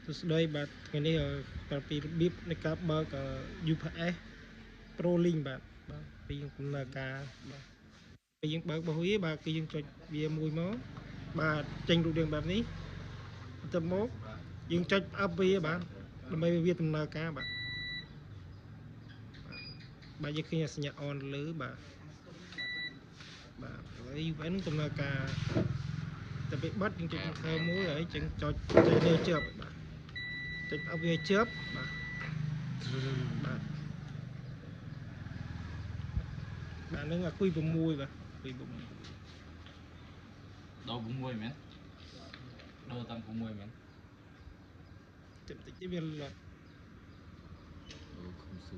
Today but cái này ởពីរបៀបនៃការបើក UPS Pro Link បាទពីដំណើរការបាទពេលយើងបើករបស់វាបាទគឺយើងចុចវាមួយមកបាទចេញរូបរាងបែបនេះទៅមកយើងចុចផ្អាប់វាបាទដើម្បីវាដំណើរការបាទយើងឃើញសញ្ញា on លើបាទហើយ UPS នឹងដំណើរការតែពេលបិទយើងចុចខាងមួយហើយចឹងចុចនេះជាប់បាទចុចផ្អាប់វាជាប់បាទបាទនឹងអាគុយ6បាទគុយ6ដល់6មែនដល់តាំង6មែនតិចតិចវាលត់អូខំស៊ូ